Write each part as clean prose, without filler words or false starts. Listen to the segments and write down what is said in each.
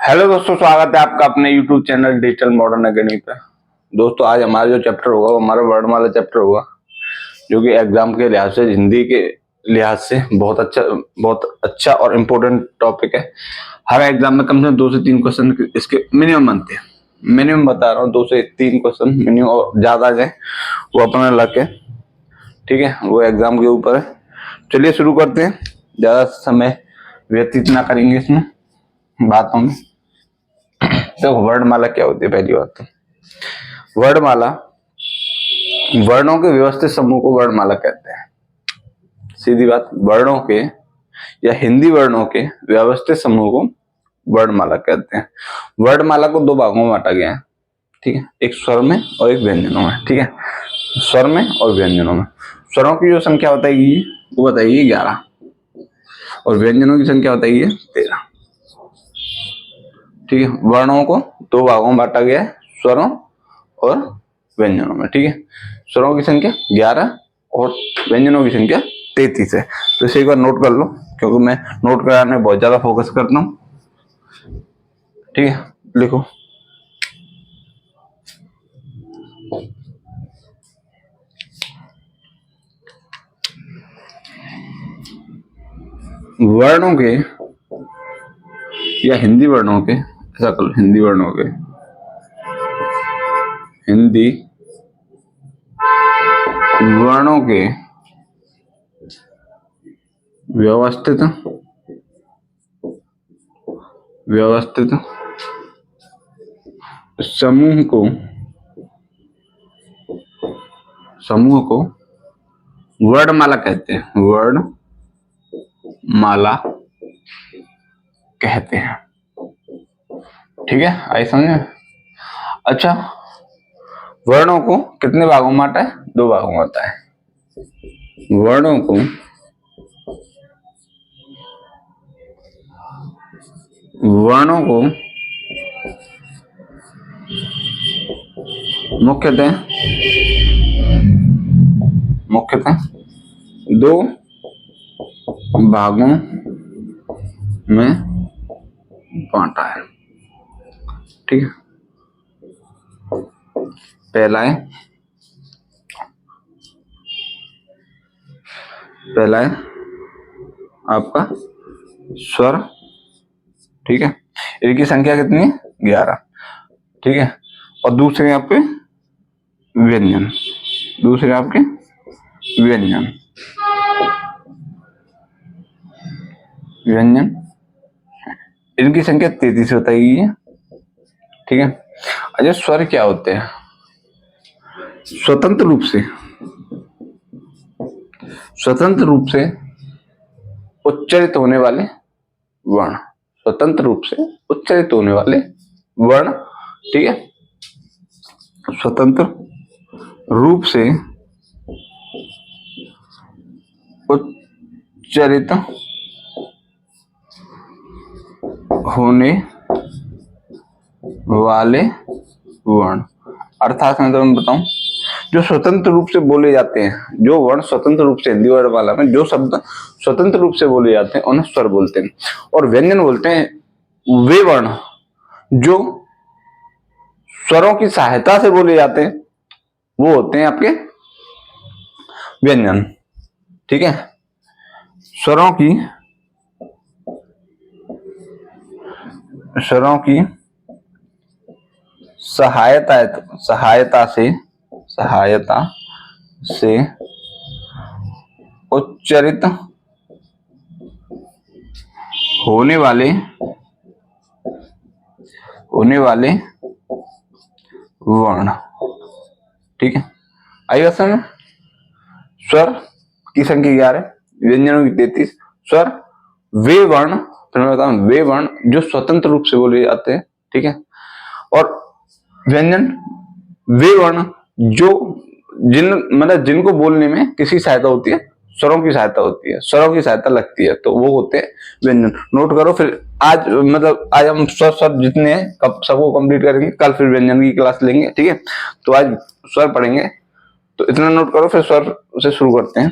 Hello दोस्तों, स्वागत है आपका अपने YouTube channel digital modern academy पे। दोस्तों, आज हमारा जो चैप्टर होगा वो हमारा वर्णमाला चैप्टर होगा, जो कि एग्जाम के लिहाज से, हिंदी के लिहाज से बहुत अच्छा और इम्पोर्टेंट टॉपिक है। हर एग्जाम में कम से कम 2 से 3 क्वेश्चन इसके मिनिमम बनते हैं। मिनिमम बता रहा हूँ, 2 से 3 क्वेश्चन मिनिमम, और ज्यादा आ जाए वो अपना लक है। ठीक है, वो एग्जाम के ऊपर है। चलिए शुरू करते हैं, ज्यादा समय व्यतीत ना करेंगे इसमें बातों में। तो वर्णमाला क्या होती है? पहली बात तो वर्णमाला, वर्णों के व्यवस्थित समूह को वर्णमाला कहते हैं। सीधी बात, वर्णों के या हिंदी वर्णों के व्यवस्थित समूह को वर्णमाला कहते हैं। वर्णमाला को 2 भागों में बांटा गया है। ठीक है, एक स्वर में और एक व्यंजनों में। ठीक है, स्वर में और व्यंजनों में। स्वरों की जो संख्या बताएगी वो बताइए 11, और व्यंजनों की संख्या बताइए 13। ठीक है, वर्णों को 2 भागों में बांटा गया है, स्वरों और व्यंजनों में। ठीक है, स्वरों की संख्या 11 और व्यंजनों की संख्या 33 है। तो इसे एक बार नोट कर लो, क्योंकि मैं नोट कराने में बहुत ज्यादा फोकस करता हूँ। ठीक है, लिखो। वर्णों के या हिंदी वर्णों के, ऐसा कर लो, हिंदी वर्णों के, हिंदी वर्णों के व्यवस्थित समूह को वर्णमाला कहते हैं। वर्णमाला कहते हैं। ठीक है, आई समझे? अच्छा, वर्णों को कितने भागों में बांटा है? 2 भागों में होता है। वर्णों को मुख्यतः 2 भागों में बांटा है। ठीक है, पहला है आपका स्वर। ठीक है, इनकी संख्या कितनी है? 11। ठीक है, और दूसरे आपके व्यंजन, इनकी संख्या 33 बताई है। ठीक है, अच्छा, स्वर क्या होते हैं? स्वतंत्र रूप से उच्चारित होने वाले वर्ण। ठीक है, स्वतंत्र रूप से उच्चारित होने वाले वर्ण। अर्थात मैं तुम्हें बताऊं, जो स्वतंत्र रूप से बोले जाते हैं, जो वर्ण स्वतंत्र रूप से, हिंदी वर्णमाला में जो शब्द स्वतंत्र रूप से बोले जाते हैं उन्हें स्वर बोलते हैं। और व्यंजन बोलते हैं वे वर्ण जो स्वरों की सहायता से बोले जाते हैं, वो होते हैं आपके व्यंजन। ठीक है, स्वरों की सहायता से उच्चारित होने वाले वर्ण। ठीक है, आई बात समझ? स्वर की संख्या 11, व्यंजनों की 33। स्वर वे वर्ण, फिर मैं बताऊं, वे वर्ण जो स्वतंत्र रूप से बोले जाते हैं। ठीक है, और व्यंजन वे वर्ण जो जिनको बोलने में किसी सहायता होती है, स्वरों की सहायता लगती है, तो वो होते हैं व्यंजन। नोट करो। फिर आज हम स्वर जितने हैं सबको कंप्लीट करेंगे, कल फिर व्यंजन की क्लास लेंगे। ठीक है, तो आज स्वर पढ़ेंगे, तो इतना नोट करो, फिर स्वर से शुरू करते हैं।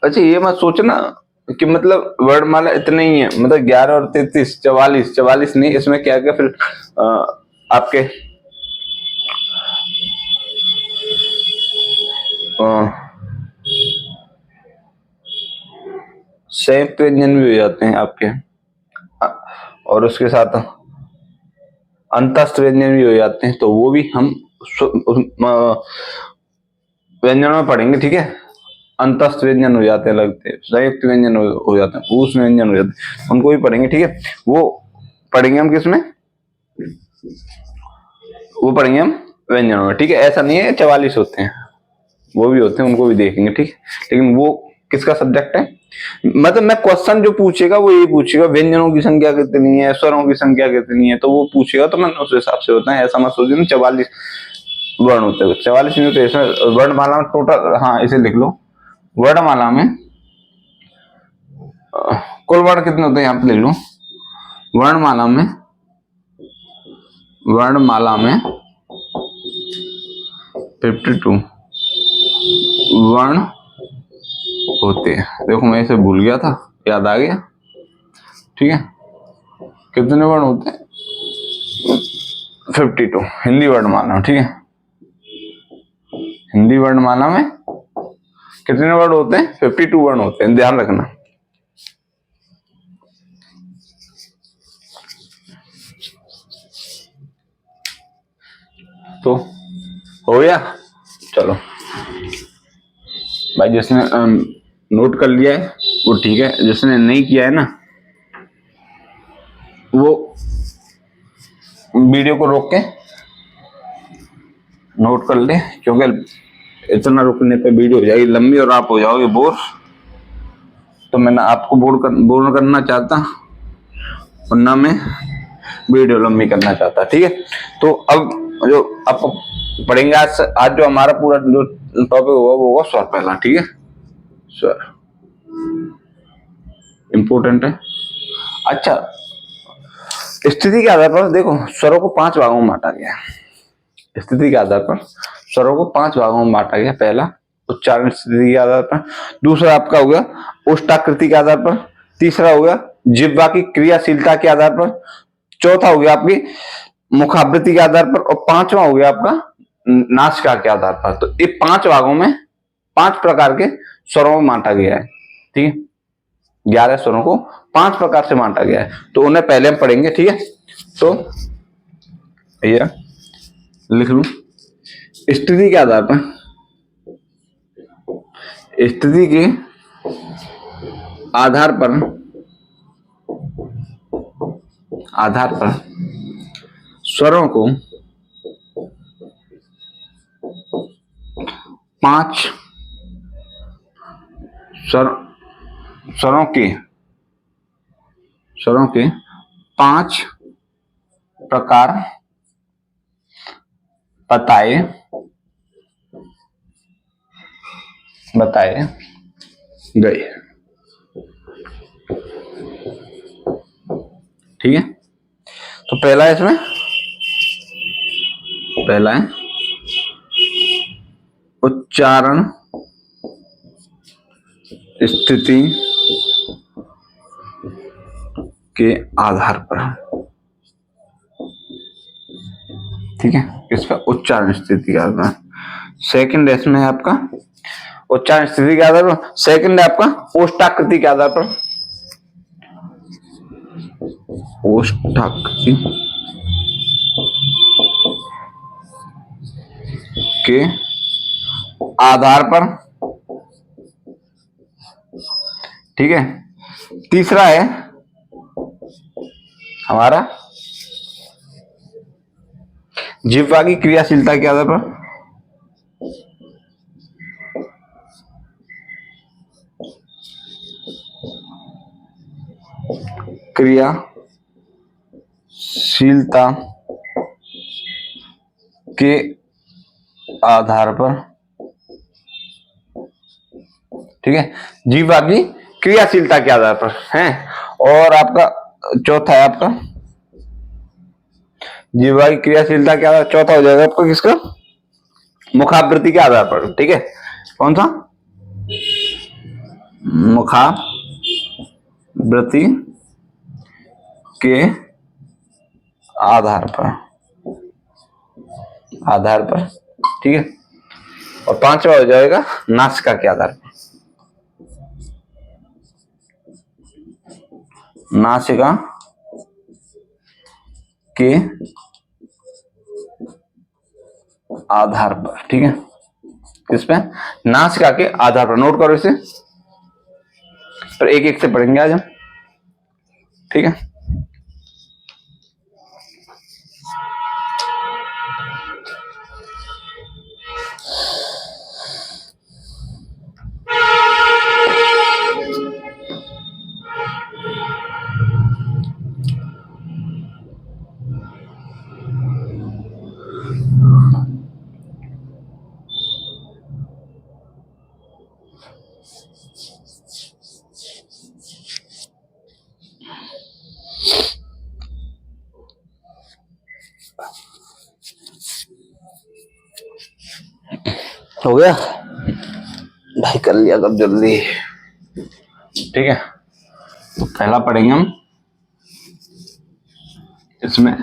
अच्छा ये मत सोचना कि मतलब वर्णमाला इतने ही है, मतलब 11 और 33 44, 44 नहीं, इसमें क्या क्या फिर आपके संयुक्त व्यंजन भी हो जाते हैं आपके, और उसके साथ अंतस्थ व्यंजन भी हो जाते हैं, तो वो भी हम व्यंजनों में पढ़ेंगे, ठीक है। अंतस्थ व्यंजन हो जाते हैं, लगते हैं संयुक्त व्यंजन हो जाते हैं, ऊष्म व्यंजन हो जाते हैं, उनको भी पढ़ेंगे, ठीक है। वो पढ़ेंगे हम किसमें, वो पढ़ेंगे हम व्यंजनों में, ठीक है। ऐसा नहीं है 44 होते हैं, वो भी होते हैं, उनको भी देखेंगे, ठीक है। लेकिन वो किसका सब्जेक्ट है, मतलब मैं क्वेश्चन जो पूछेगा वो ये पूछेगा व्यंजनों की संख्या कितनी है, स्वरों की संख्या कितनी है, तो वो पूछेगा तो मैं उस हिसाब से होता है। ऐसा मत सोचिए 44 वर्ण होते हैं, 44 नहीं होते इसमें। वर्णमाला में टोटल, हाँ इसे लिख लो, वर्णमाला में कुल वर्ण कितने होते हैं, यहाँ पे लिख लो। वर्णमाला में 52 वर्ण होते हैं। देखो मैं इसे भूल गया था, याद आ गया, ठीक है। कितने वर्ण होते हैं, 52 हिंदी वर्णमाला, ठीक है। हिंदी वर्णमाला में कितने वर्ण होते हैं, 52 वर्ण होते हैं, ध्यान रखना। तो हो गया, चलो भाई, जिसने नोट कर लिया है वो ठीक है, जिसने नहीं किया है ना वो वीडियो को रोक के नोट कर ले, क्योंकि इतना रुकने पे वीडियो हो जाएगी लंबी और आप हो जाओगे बोर। तो मैं ना आपको बोर करना चाहता और ना मैं वीडियो लंबी करना चाहता, ठीक है। तो अब जो आपको पढ़ेंगे आज जो हमारा पूरा जो टॉपिक होगा वो होगा स्वर पहला, ठीक है। स्वर इंपोर्टेंट है। अच्छा, स्थिति के आधार पर देखो स्वरों को 5 भागों में बांटा गया है। स्थिति के आधार पर स्वरों को 5 भागों में बांटा गया। पहला उच्चारण स्थिति के आधार पर, दूसरा आपका हो गया उष्टाकृति के आधार पर, तीसरा हो गया जिह्वा की क्रियाशीलता के आधार पर, चौथा हो गया आपकी मुखावृत्ति के आधार पर, और पांचवा हो गया आपका नासिका के आधार पर। तो ये 5 भागों में 5 प्रकार के स्वरों में बांटा गया है, ठीक है। 11 स्वरों को 5 प्रकार से बांटा गया है, तो उन्हें पहले हम पढ़ेंगे, ठीक है। तो ये लिख लूं, स्थिति के आधार पर, स्थिति के आधार पर स्वरों को 5 स्वरों के 5 प्रकार बताए गए, ठीक है। तो पहला है उच्चारण स्थिति के आधार पर, ठीक है। किस पर, उच्चारण स्थिति के आधार पर। सेकंड इसमें है आपका उच्चारण स्थिति के आधार पर, सेकंड है आपका ओष्ठाकृति के आधार पर, ओष्ठाकृति के आधार पर, ठीक है। तीसरा है हमारा जिह्वा की क्रियाशीलता के आधार पर, क्रियाशीलता के आधार पर, ठीक है। जिह्वा की क्रियाशीलता के आधार पर है। और आपका चौथा है आपका जिह्वा की क्रियाशीलता के आधार, चौथा हो जाएगा आपका किसका, मुखावृत्ति के आधार पर, ठीक है। कौन सा, मुखावृत्ति के आधार पर, ठीक है। और पांचवा हो जाएगा नासिका के आधार पर, नासिका के आधार पर, ठीक है। किस पे? नासिका के आधार पर। नोट करो इसे, पर एक एक से पढ़ेंगे आज हम, ठीक है। हो गया भाई, कर लिया कब जल्दी, ठीक है। तो पहला पढ़ेंगे हम इसमें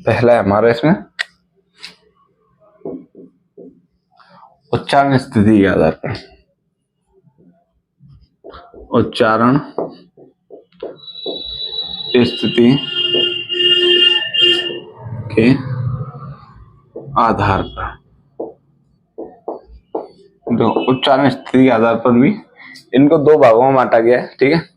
पहला है हमारा इसमें उच्चारण स्थिति के आधार पर, उच्चारण स्थिति के आधार पर। तो उच्चारण स्थिति के आधार पर भी इनको दो भागों में बांटा गया है, ठीक है।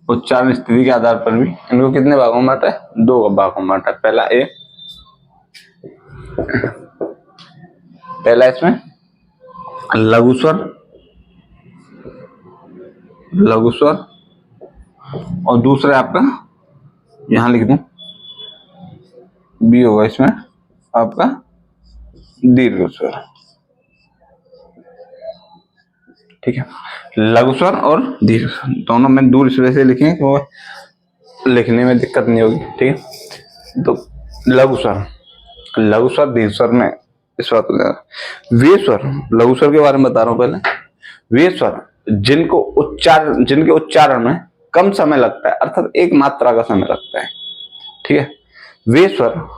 उच्चारण स्थिति के आधार पर भी इनको कितने भागों में बांटा है? दो भागों में बांटा है। पहला इसमें लघु स्वर और दूसरा आपका यहां लिख दूं बी होगा इसमें आपका दीर्घ स्वर, ठीक है। लघु स्वर और दीर्घ स्वर दोनों में दूर इस वजह से लिखेंगे तो लिखने में दिक्कत नहीं होगी, ठीक है। तो लघु स्वर दीर्घ स्वर में इस बात को वे स्वर, लघु स्वर के बारे में बता रहा हूं पहले। वे स्वर जिनके उच्चारण में कम समय लगता है, अर्थात एक मात्रा का समय लगता है, ठीक है। वे स्वर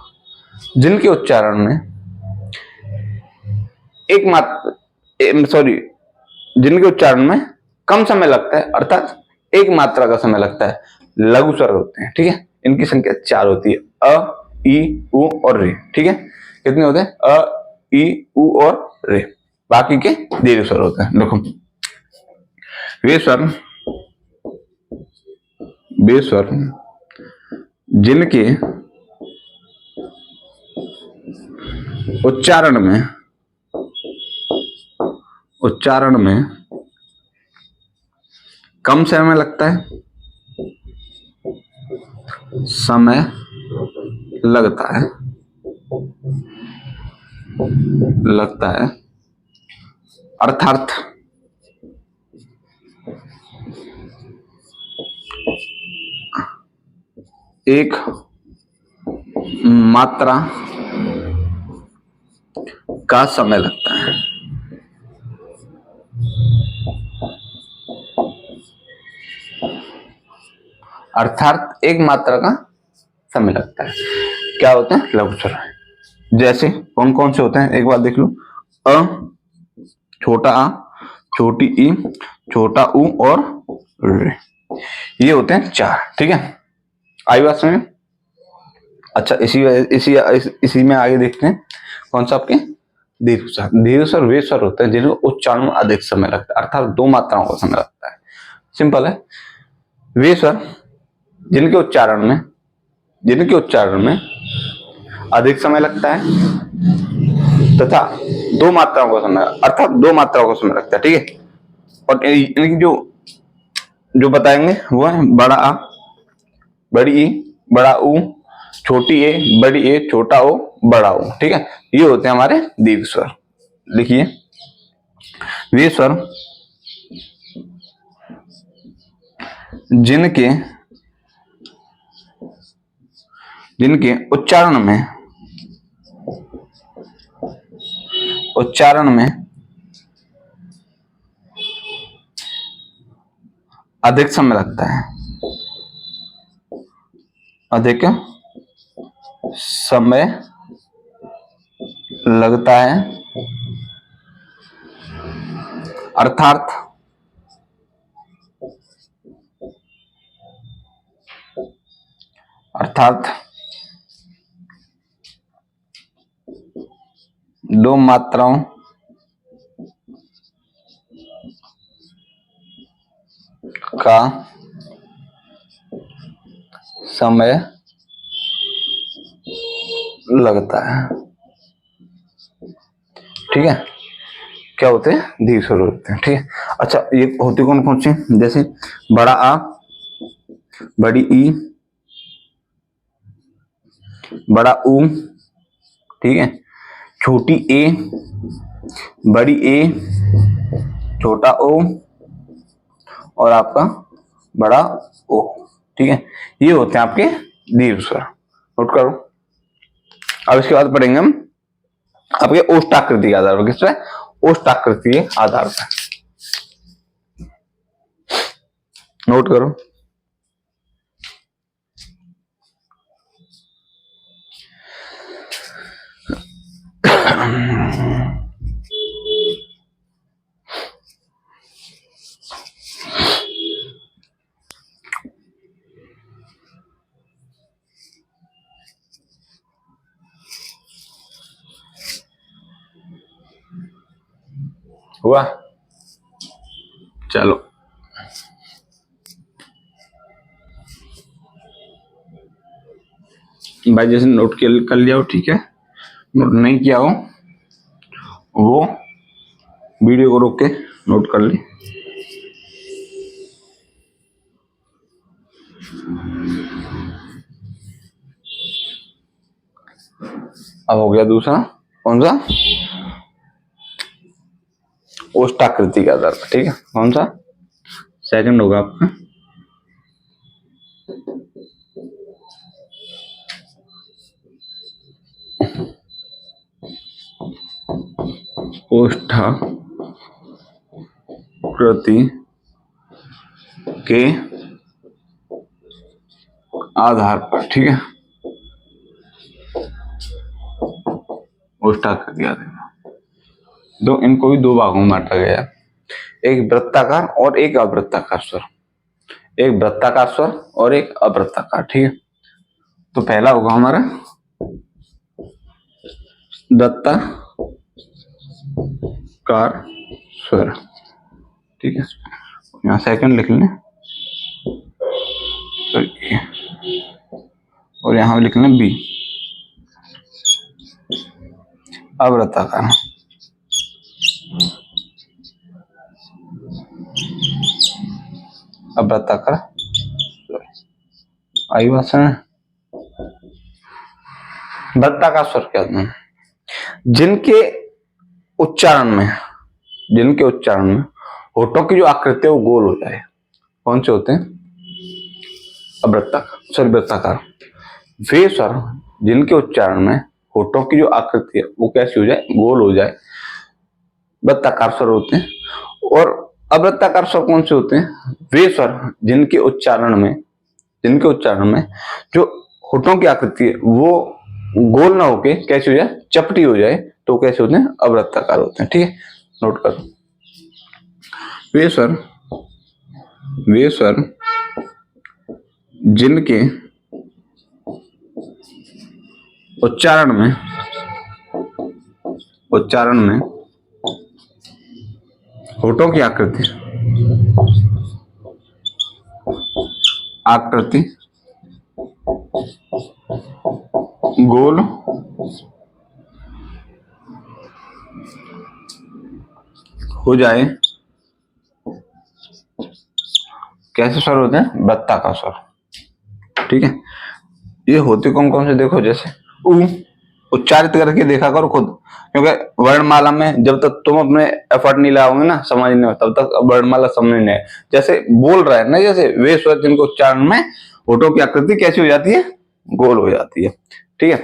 जिनके उच्चारण में जिनके उच्चारण में कम समय लगता है, अर्थात एक मात्रा का समय लगता है, लघु स्वर होते हैं, ठीक है। इनकी संख्या 4 होती है, अ, ई, उ और रे, ठीक है। कितने होते हैं? अ, ई, उ और रे। बाकी के दीर्घ स्वर होते हैं। देखो वे स्वर जिनके उच्चारण में कम समय लगता है, अर्थात एक मात्रा का समय लगता है, अर्थात एक मात्रा का समय लगता है। क्या होते हैं? लघु स्वर। जैसे कौन कौन से होते हैं एक बार देख लो। अ, छोटा आ, छोटी ई, छोटा उ और रे, ये होते हैं 4, ठीक है। आई बात समझ? अच्छा, इसी में आगे देखते हैं कौन सा आपके दीर्घ स्वर वे स्वर होते हैं जिनको उच्चारण में अधिक समय लगता है, अर्थात 2 मात्राओं का समय लगता है। सिंपल है। वे स्वर जिनके उच्चारण में अधिक समय लगता है तथा 2 मात्राओं का समय, अर्थात 2 मात्राओं का समय लगता है, ठीक है। और इनकी जो बताएंगे वो है बड़ा आ, बड़ी ई, बड़ा उ, छोटी ए, बड़ी ए, छोटा ओ, बड़ा ओ, ठीक है। ये होते हैं हमारे दीर्घ स्वर। लिखिए, वे स्वर जिनके जिनके उच्चारण में अधिक समय लगता है, अधिक समय लगता है, अर्थात दो मात्राओं का समय लगता है। ठीक है, क्या होते हैं? दीर्घ स्वर होते हैं। ठीक है, अच्छा ये होते कौन कौन से? जैसे बड़ा आ, बड़ी ई, बड़ा ऊ, ठीक है, छोटी ए, बड़ी ए, छोटा ओ और आपका बड़ा ओ। ठीक है, ये होते हैं आपके दीर्घ स्वर। नोट करो। अब इसके बाद पढ़ेंगे हम आपके ओष्ठाकृति के आधार पर। किस पे? ओष्ठाकृति के आधार पर। नोट करो। हुआ? चलो भाई, जैसे नोट कर लिया हो, ठीक है, नोट नहीं किया हो वो वीडियो को रोक के नोट कर ले। अब हो गया दूसरा, कौन सा? ओष्ठाकृति के आधार पर। ठीक है, कौन सा? सेकंड होगा आपका ओष्ठाकृति के आधार पर। ठीक है, ओष्ठाकृति आधार पर दो, इनको भी दो भागों में बांटा गया है, एक वृत्ताकार और एक अवृत्ताकार स्वर। एक वृत्ताकार स्वर और एक अवृत्ताकार। ठीक है, तो पहला होगा हमारा वृत्ताकार स्वर। ठीक है, यहाँ सेकंड लिख लें और यहाँ लिख लें बी, अवृत्ताकार। अवृत्ताकार आई बात है। वृत्ताकार स्वर क्या होते हैं? जिनके उच्चारण में होठों की जो आकृति है वो गोल हो जाए। कौन से होते हैं? अवृत्ताकार, वृत्ताकार। वे स्वर जिनके उच्चारण में होठों की जो आकृति है वो कैसी हो जाए? गोल हो जाए, वृत्ताकार स्वर होते हैं। और अवृत्ताकार स्वर कौन से होते हैं? वे स्वर जिनके उच्चारण में जो होठों की आकृति है वो गोल ना होके कैसी हो जाए? चपटी हो जाए, तो कैसे होते हैं? अवृत्ताकार होते हैं। ठीक है, नोट करो। वे स्वर जिनके उच्चारण में होठों की आकृति गोल हो जाए, कैसे स्वर होते हैं? वृत्ताकार स्वर। ठीक है, ये होते कौन कौन से? देखो, जैसे ऊ, उच्चारित करके देखा करो खुद, क्योंकि वर्णमाला में जब तक तुम अपने एफर्ट नहीं लगाओगे ना समझने में, तब तक वर्णमाला समझ नहीं है। जैसे बोल रहा है ना, जैसे वे स्वर जिनको उच्चारण में होठों की आकृति कैसी हो जाती है, गोल हो जाती है, ठीक है।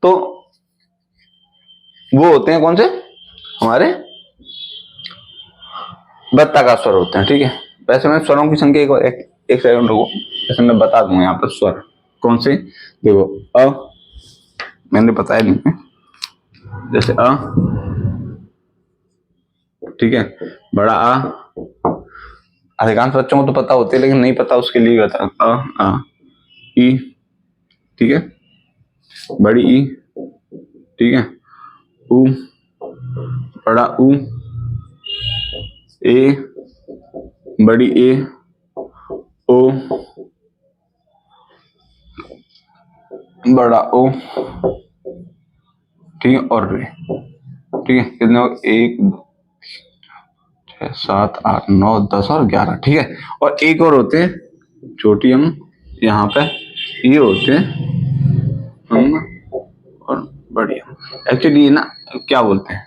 तो वो होते हैं कौन से, हमारे वृत्ताकार स्वर होते हैं, ठीक है। वैसे मैं स्वरों की संख्या एक सेकंड रुको, जैसे मैं बता दूंगा यहाँ पर स्वर कौन से। देखो अ, मैंने बताया नहीं, जैसे अ, ठीक है, बड़ा आ, अधिकांश बच्चों को तो पता होती है, लेकिन नहीं पता उसके लिए बता, अ आ, ई, ठीक है, बड़ी ई, ठीक है, उ, बड़ा उ, ए, बड़ी ए, ओ, बड़ा ओ, ठीक है, और रे, ठीक है। कितने हो, 1 6 7 8 9 10 और 11, ठीक है। और एक और होते हैं छोटी हम, यहाँ पे ये होते हैं हम और बड़ी हम। एक्चुअली ये ना क्या बोलते हैं,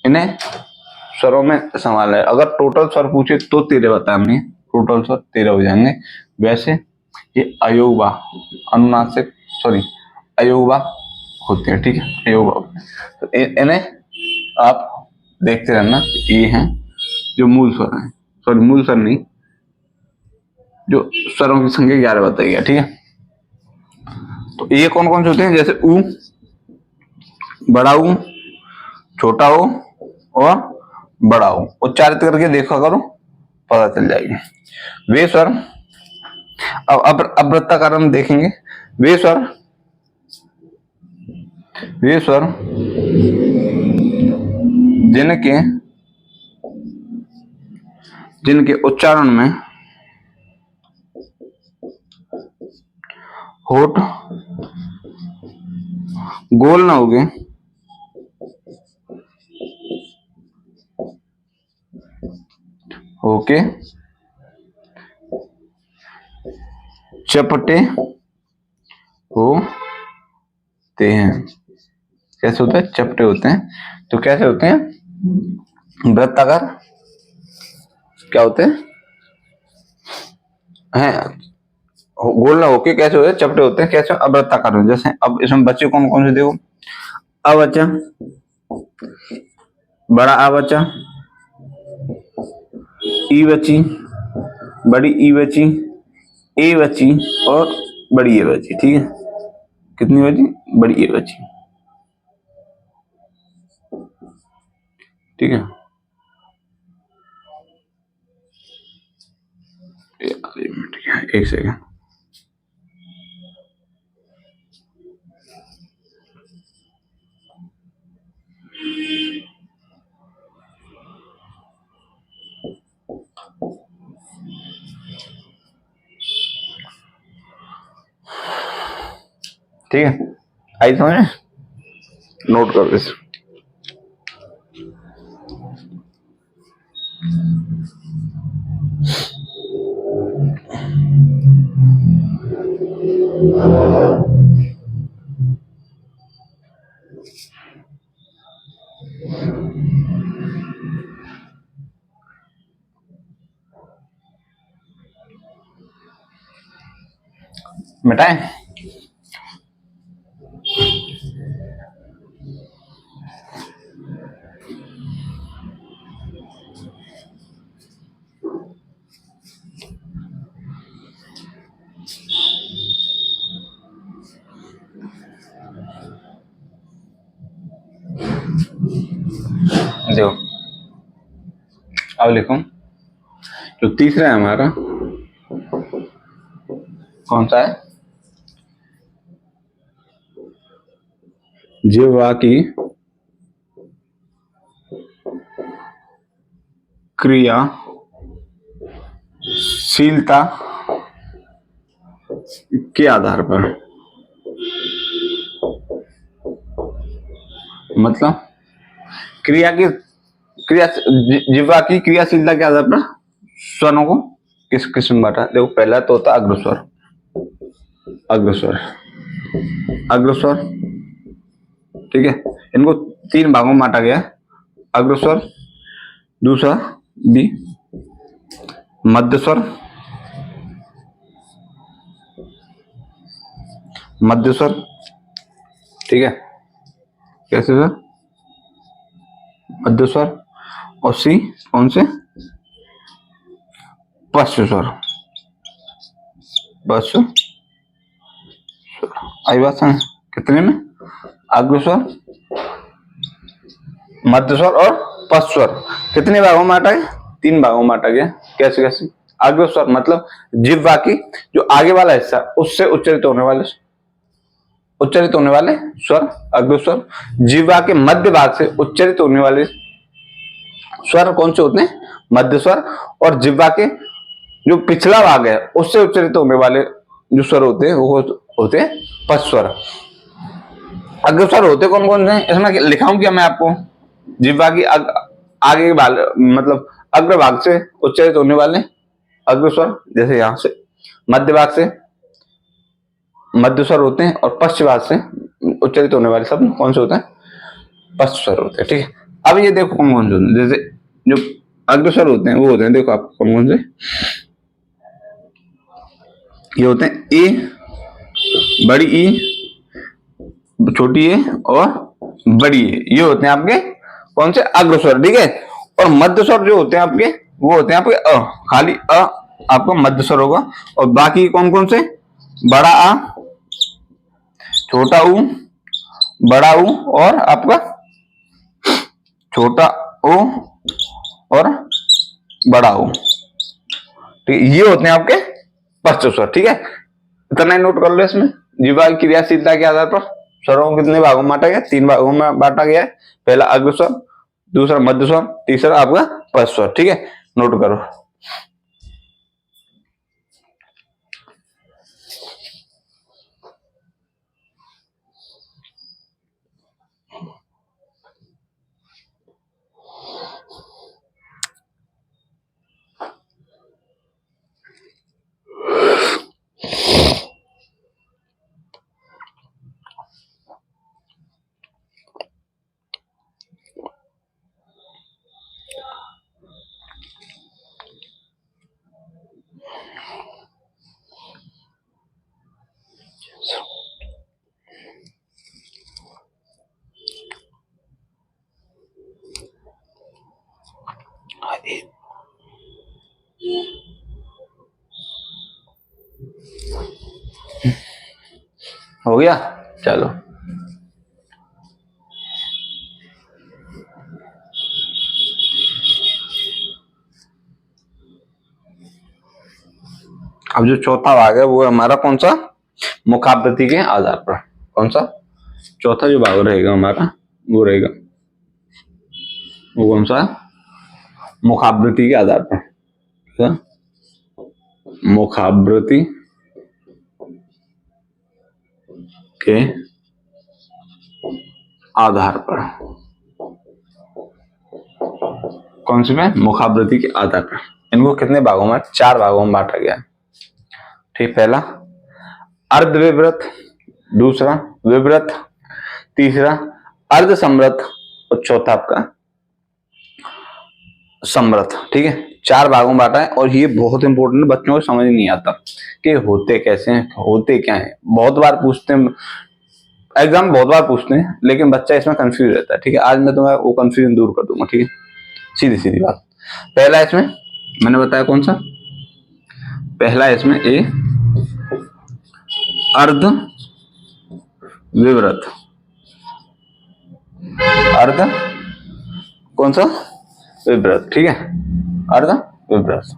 इन्हें स्वरों में संभालना है। अगर टोटल स्वर पूछे तो 13 बताए हमने, टोटल स्वर 13 हो जाएंगे। वैसे ये अयोगवा, अनुनासिक, सॉरी अयोगवा होते हैं, ठीक है, अयोगवा। तो इन्हें आप देखते रहना, ये हैं जो मूल स्वर हैं, सॉरी मूल स्वर नहीं, जो स्वरों की संख्या 11 बताई गया, ठीक है। तो ये कौन कौन से होते हैं, जैसे ऊ, बड़ा ऊ, छोटा ऊ और बड़ा ऊ। उच्चारित करके देखा करो, पता चल जाएगी। वे स्वर, अब वृत्ताकार हम देखेंगे। वे स्वर जिनके उच्चारण में होठ गोल ना होगे, ओके, चपटे होते हैं। कैसे होते हैं, चपटे होते हैं। तो कैसे होते हैं, वृत्ताकार क्या होते हैं, गोल ना होके कैसे होते हैं, चपटे होते हैं। कैसे, अवृत्ताकार होते हैं। जैसे अब इसमें बच्चे कौन कौन से, देखो अ बच्चा, बड़ा आ बच्चा, ई बच्ची, बड़ी ई बच्ची, ए बच्ची और बड़ी ए बच्ची, ठीक है। कितनी बची, बड़ी ए बच्ची, ठीक है। एक सेकंड, ठीक है। आई समझ, नोट कर दिस। मिटाएं, देखो अब लिखो। जो तीसरा है हमारा, कौन सा है, जिह्वा की क्रियाशीलता के आधार पर, मतलब जिह्वा की क्रियाशीलता के आधार पर स्वरों को किस किस्म बांटा। देखो पहला तो होता अग्रस्वर, अग्रस्वर, ठीक है। इनको 3 भागों में बांटा गया है, अग्रस्वर, दूसरा बी मध्यस्वर, मध्यस्वर, ठीक है, कैसे सर, मध्यस्वर, और सी कौन से, पश्चस्वर, पश्च, आई बात समझ, कितने में, अग्रस्वर, मध्यस्वर और पश्चस्वर, कितने भागों में बांटा है, 3 भागों में बांटा गया। कैसे कैसे, अग्रस्वर मतलब जिह्वा की जो आगे वाला हिस्सा उससे उच्चारित होने वाले स्वर अग्रस्वर, जिह्वा के मध्य भाग से उच्चारित होने वाले स्वर कौन से होते हैं, मध्य स्वर, और जिह्वा के जो पिछला भाग है उससे उच्चारित होने वाले जो स्वर होते हैं वो होते हैं पश्चस्वर। अग्रस्वर होते कौन कौन से, इसमें लिखा हूं क्या मैं आपको, जिह्वा की आगे के भाग मतलब अग्र भाग से उच्चारित होने वाले अग्रस्वर, जैसे यहां से मध्य भाग से मध्य स्वर होते हैं, और पश्च भाग से उच्चारित होने वाले शब्द कौन से होते हैं, पश्च स्वर होते हैं, ठीक है। अब ये देखो कौन कौन से होते हैं, जैसे जो अग्रस्वर होते हैं वो होते हैं, देखो आप कौन कौन से, ये होते हैं ए, बड़ी ई, छोटी ए और बड़ी ए, ये होते हैं आपके कौन से, अग्रस्वर, ठीक है। और मध्य स्वर जो होते हैं आपके वो होते हैं आपके अ, खाली अ आपका मध्य स्वर होगा, और बाकी कौन कौन से, बड़ा आ, छोटा ऊ, बड़ा ऊ और आपका छोटा ओ और बड़ा ऊ, ठीक है, ये होते हैं आपके पश्च स्वर, ठीक है। इतना ही नोट कर लो। इसमें जिह्वा की क्रियाशीलता के आधार पर स्वरों को कितने भागों में बांटा गया, 3 भागों में बांटा गया है, पहला अग्रस्वर, दूसरा मध्य स्वर, तीसरा आपका पश्च स्वर, ठीक है, नोट करो। हो गया, चलो अब जो चौथा भाग है वो हमारा कौन सा, मुखावृत्ति के आधार पर, कौन सा चौथा जो भाग रहेगा हमारा वो रहेगा, वो कौन सा, मुखावृत्ति के आधार पर, मुखावृत्ति के आधार पर, कौन सी में, मुखावृत्ति के आधार पर। इनको कितने भागों में, 4 भागों में बांटा गया है, ठीक। पहला अर्धविवृत, दूसरा विवृत, तीसरा अर्ध समृत और चौथा आपका समृत, ठीक है। 4 भागों में बांटा है, और ये बहुत इंपॉर्टेंट, बच्चों को समझ नहीं आता कि होते कैसे हैं, होते क्या है, बहुत बार पूछते हैं एग्जाम, बहुत बार पूछते हैं, लेकिन बच्चा इसमें कंफ्यूज रहता है, ठीक है। आज मैं तुम्हें वो कंफ्यूजन दूर कर दूंगा, ठीक है, सीधी सीधी बात। पहला इसमें मैंने बताया कौन सा, पहला इसमें ए अर्ध विवृत, अर्ध कौन सा, विवृत, ठीक है, अर्ध विवृत,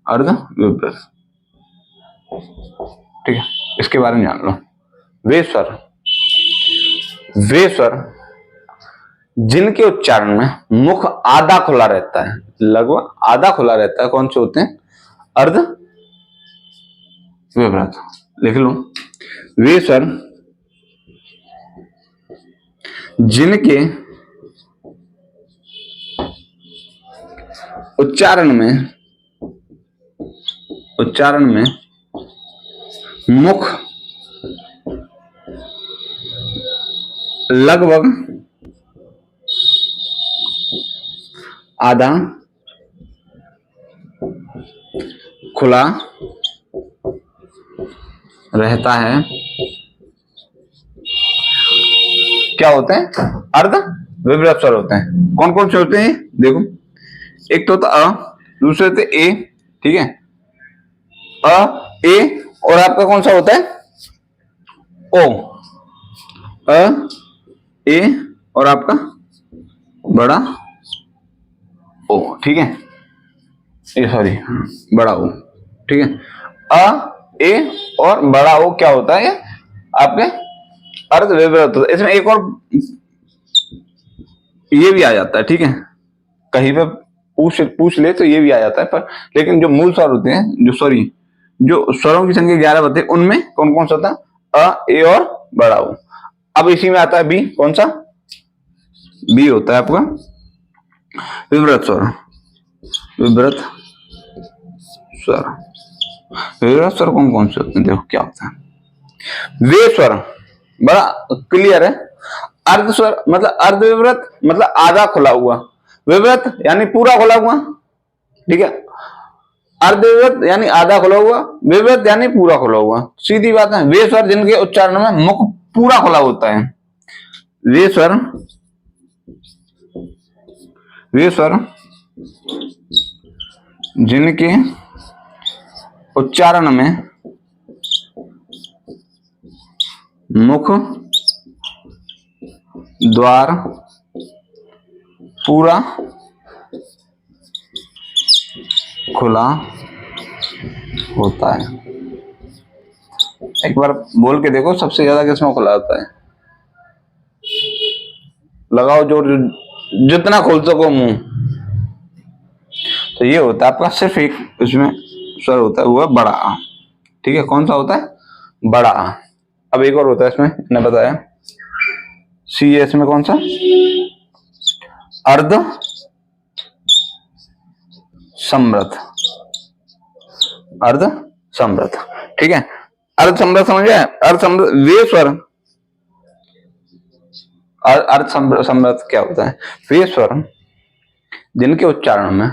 अर्ध विवृत, ठीक है। इसके बारे में जान लो। वे स्वर जिनके उच्चारण में मुख आधा खुला रहता है, लगभग आधा खुला रहता है, कौन से होते हैं, अर्ध विवृत, लिख लो। वे स्वर जिनके उच्चारण में मुख लगभग आधा खुला रहता है। क्या होते हैं? अर्ध विवृत स्वर होते हैं। कौन कौन से होते हैं? देखो, एक तो होता अ, दूसरे होते ए, ठीक है, अ, ए, और आपका कौन सा होता है? ओ। अ, ए, और आपका बड़ा ओ, ठीक है, ये सॉरी बड़ा ओ, ठीक है। अ, ए और बड़ा ओ क्या होता है? आपके अर्ध विवृत होता है। इसमें एक और ये भी आ जाता है, ठीक है, कहीं पे पूछ ले तो ये भी आ जाता है, पर लेकिन जो मूल स्वर होते हैं, जो सॉरी जो स्वरों की संख्या 11 होते हैं, उनमें कौन कौन सा होता है? अ, ए और बड़ा ओ। अब इसी में आता है बी। कौन सा? बी होता है आपका विवृत स्वर। विवृत स्वर, विवृत स्वर कौन कौन से होते हैं? देखो क्या होता है। वे स्वर बड़ा क्लियर है। अर्ध स्वर मतलब अर्ध विवृत मतलब आधा खुला हुआ, विवृत यानी पूरा खुला हुआ, ठीक है। अर्ध विवृत यानी आधा खुला हुआ, विवृत यानी पूरा खुला हुआ, सीधी बात है। वे स्वर जिनके उच्चारण में मुख पूरा खुला होता है, वे स्वर, वे स्वर जिनके उच्चारण में मुख द्वार पूरा खुला होता है। एक बार बोल के देखो, सबसे ज्यादा किसमें खुला होता है? लगाओ जोर, जितना खोल सको मुंह। तो ये होता है आपका सिर्फ एक इसमें स्वर होता है, वो है बड़ा आ, ठीक है। कौन सा होता है? बड़ा आ। अब एक और होता है इसमें, मैंने बताया सी, एस में कौन सा? अर्ध समृत, अर्ध समृत, ठीक है। अर्ध समृत समझ गए? अर्ध समृत वे स्वर, अर्ध समृत क्या होता है? वे स्वर जिनके उच्चारण में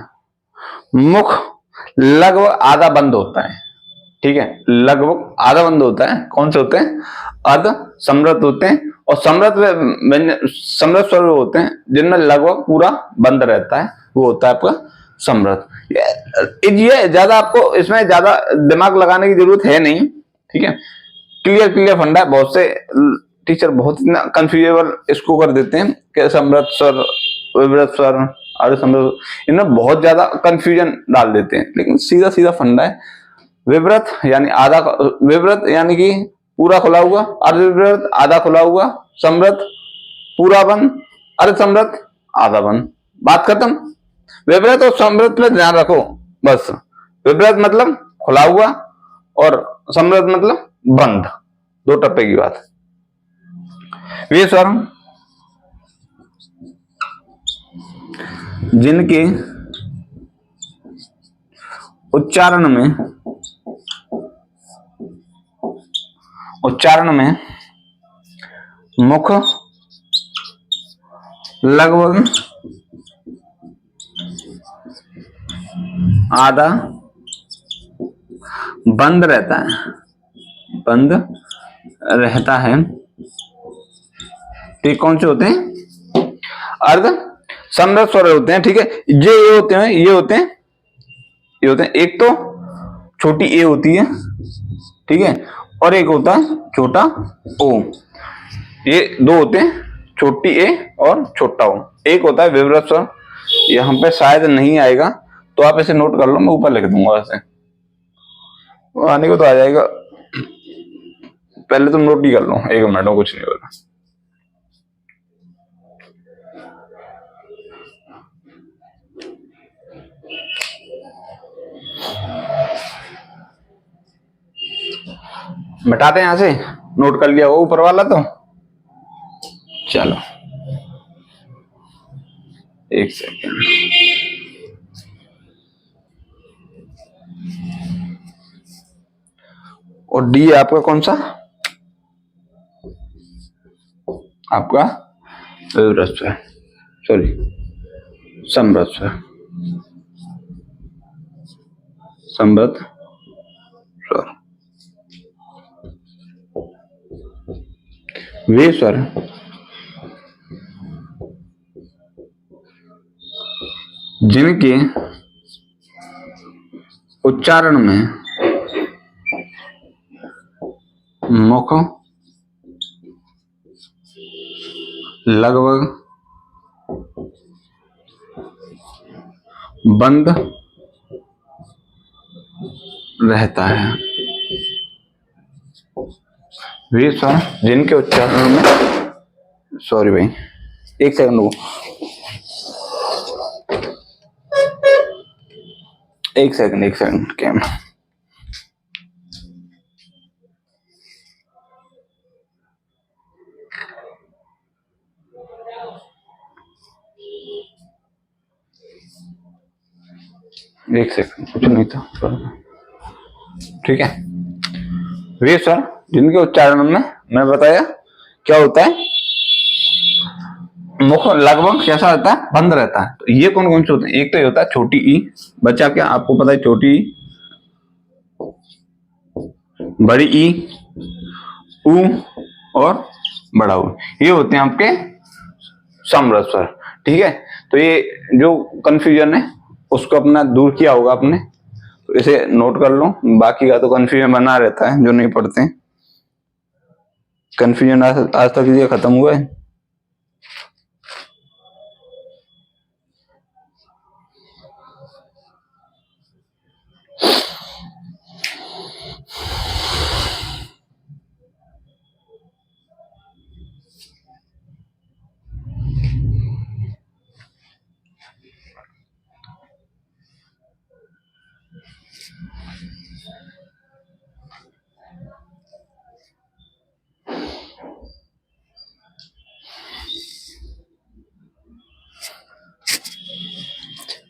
मुख लगभग आधा बंद होता है, ठीक है, लगभग आधा बंद होता है। कौन से होते हैं? अर्ध समृत होते हैं। और समृत स्वर होते हैं जिनमें लगभग पूरा बंद रहता है, वो होता है आपका समृत। ये ज्यादा आपको इसमें ज्यादा दिमाग लगाने की जरूरत है नहीं, ठीक है। क्लियर क्लियर फंडा है। बहुत से टीचर बहुत इतना कंफ्यूजेबल इसको कर देते हैं कि समृत स्वर, विवृत स्वर, अर्ध समृत, इनमें बहुत ज्यादा कंफ्यूजन डाल देते हैं, लेकिन सीधा सीधा फंडा है। विवृत यानी आधा, विवृत यानी कि पूरा खुला हुआ, अर्धविवृत आधा खुला हुआ, समृत पूरा बंद, अर्ध समृत आधा बंद। बात खत्म। विवृत और समृत में ध्यान रखो बस। विवृत मतलब खुला हुआ और समृत मतलब बंद, दो टप्पे की बात। वे स्वर जिनके उच्चारण में मुख लगभग आधा बंद रहता है, बंद रहता है, ठीक। कौन से होते हैं? अर्ध समृत स्वर होते हैं, ठीक है। ये होते हैं, ये होते हैं, ये होते हैं। एक तो छोटी ए होती है, ठीक है, और एक होता है छोटा ओ। ये दो होते हैं, छोटी ए और छोटा ओ। एक होता है विवृत स्वर, यहाँ पे शायद नहीं आएगा, तो आप इसे नोट कर लो, मैं ऊपर लिख दूंगा ऐसे, आने को तो आ जाएगा। पहले तुम नोट ही कर लो, एक मिनट में कुछ नहीं होगा। मिटाते हैं यहां से, नोट कर लिया वो ऊपर वाला तो। चलो एक सेकेंड। और डी आपका कौन सा? आपका विवृत स्वर, सॉरी समृत स्वर, समृत स्वर। वे स्वर जिनके उच्चारण में मुख लगभग बंद रहता है। वे स्वर जिनके उच्चारण में, सॉरी भाई एक सेकंड रुको, एक सेकंड कैमरा, एक सेकंड, कुछ नहीं था, ठीक है। वे स्वर जिनके उच्चारण में मैं बताया क्या होता है, मुख लगभग कैसा रहता है, बंद रहता है। तो ये कौन कौन से होते हैं, एक तो ये होता है छोटी ई, बचा क्या आपको पता है, छोटी ई, बड़ी ई, ऊ और बड़ा ऊ, ये होते हैं आपके समृत स्वर, ठीक है। तो ये जो कंफ्यूजन है उसको अपना दूर किया होगा आपने, तो इसे नोट कर लो, बाकी का तो कंफ्यूजन बना रहता है जो नहीं पढ़ते। कंफ्यूजन आज तक ये खत्म हुआ है?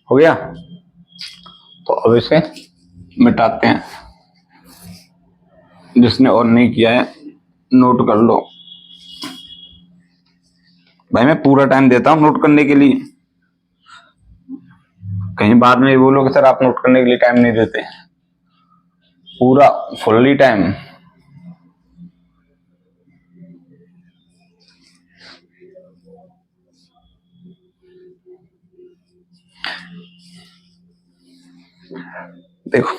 हो गया? तो अब इसे मिटाते हैं, जिसने और नहीं किया है नोट कर लो। भाई मैं पूरा टाइम देता हूं नोट करने के लिए, कहीं बाद में ये बोलो कि सर आप नोट करने के लिए टाइम नहीं देते, पूरा फुल्ली टाइम। देखो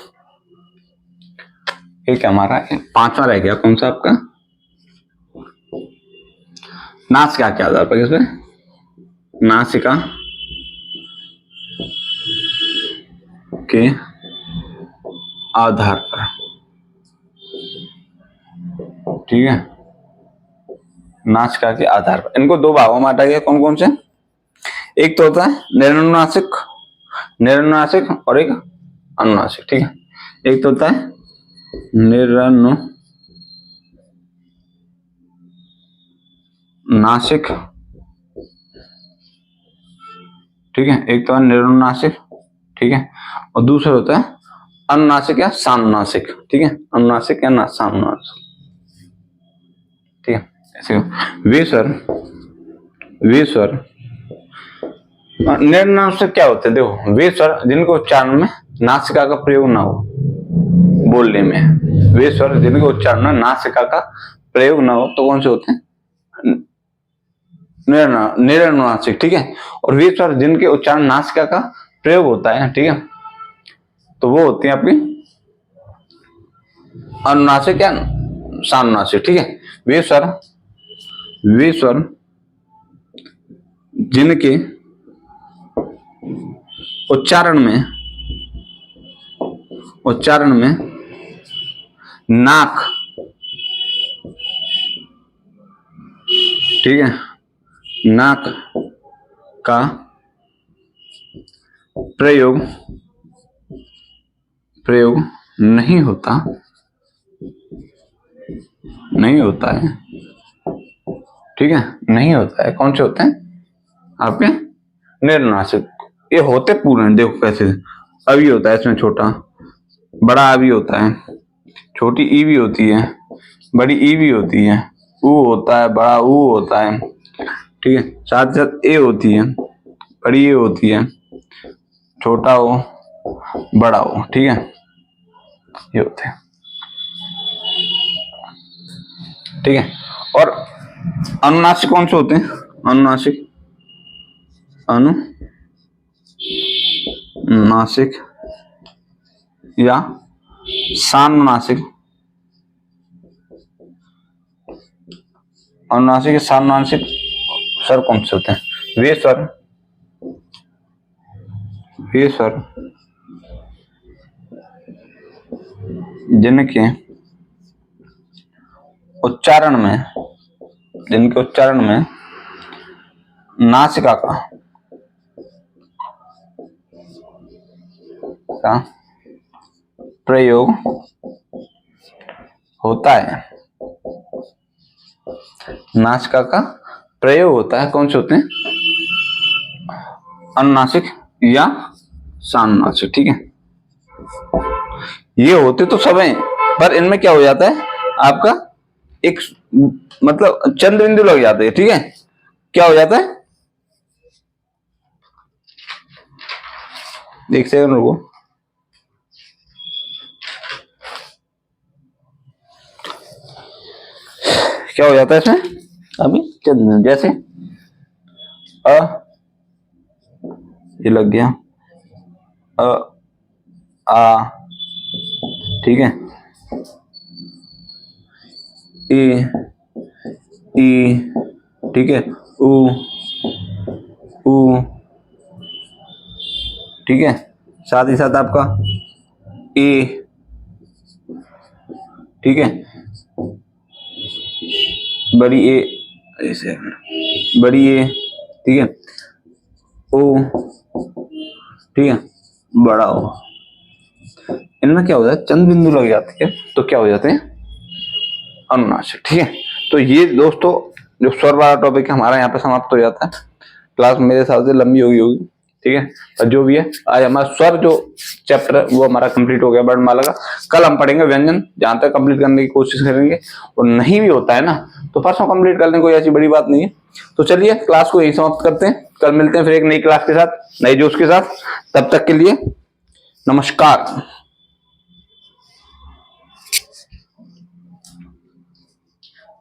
एक हमारा पांचवा रह गया, कौन सा आपका, नासिका के आधार पर, किसपे, नासिका के आधार पर, ठीक है, नासिका के आधार पर। इनको दो भागों में बांटा गया, कौन कौन से, एक तो होता है निरनुनासिक, निरनुनासिक और एक अनुनासिक, ठीक है। एक तो होता है निरनुनासिक, ठीक है, एक तो है निरनुनासिक, ठीक है, और दूसरा होता है अनुनासिक या सानुनासिक, ठीक है, अनुनासिक या सानुनासिक, ठीक है। ऐसे वे स्वर निरनुनासिक क्या होते हैं, देखो वे स्वर जिनके उच्चारण में नासिका का प्रयोग ना हो बोलने में, वे स्वर जिनके उच्चारण में नासिका का प्रयोग ना हो तो कौन से होते हैं, निरनुनासिक, ठीक है। और वे स्वर जिनके उच्चारण नासिका का प्रयोग होता है, ठीक है, तो वो होती है आपकी अनुनासिक या सानुनासिक, ठीक है। वे स्वर जिनके उच्चारण में नाक, ठीक है, नाक का प्रयोग नहीं होता है, ठीक है, नहीं होता है। कौन से होते हैं आपके निरनुनासिक, ये होते पूर्ण हैं, देखो कैसे, अभी होता है इसमें छोटा, बड़ा अभी होता है, छोटी ई भी होती है, बड़ी ई भी होती है, ऊ होता है, बड़ा ऊ होता है, ठीक है। साथ ही साथ ए होती है, बड़ी ए होती है, छोटा ओ, बड़ा ओ, ठीक है, ये होते हैं, ठीक है। और अनुनासिक कौन से होते हैं? अनुनासिक, अनुनासिक या सानुनासिक। अनुनासिक या सानुनासिक स्वर कौन से होते हैं? वे स्वर जिनके उच्चारण में नासिका का प्रयोग होता है, नासिका का प्रयोग होता है। कौन से होते हैं? अनुनासिक या सानुनासिक, ठीक है। ये होते तो सब हैं, पर इनमें क्या हो जाता है आपका, एक मतलब चंद्र बिंदु लग जाते हैं, ठीक है। क्या हो जाता है, एक सेकंड रुको, क्या हो जाता है इसमें अभी, चंद्र जैसे अ, ये लग गया अ, आ, ठीक है, ए, ई, ठीक है, ऊ, ठीक है। साथ ही साथ आपका ए, ठीक है, बड़ी ए, ऐसे बड़ी ए, ठीक है, ओ, ठीक है, बड़ा ओ। इनमें क्या होता है, चंद्र बिंदु लग जाती है तो क्या हो जाते हैं, अनुनासिक, ठीक है। तो ये दोस्तों जो स्वर वाला टॉपिक है हमारा यहाँ पे समाप्त हो जाता है। क्लास मेरे हिसाब से लंबी होगी, ठीक है। और जो भी है आज हमारा स्वर जो चैप्टर है वो हमारा कंप्लीट हो गया वर्णमाला का। कल हम पढ़ेंगे व्यंजन, जहां तक कंप्लीट करने की कोशिश करेंगे, और नहीं भी होता है ना तो परसों कंप्लीट कर लेंगे, कोई ऐसी बड़ी बात नहीं है। तो चलिए क्लास को यही समाप्त करते हैं, कल मिलते हैं फिर एक नई क्लास के साथ, नई जोश के साथ। तब तक के लिए नमस्कार।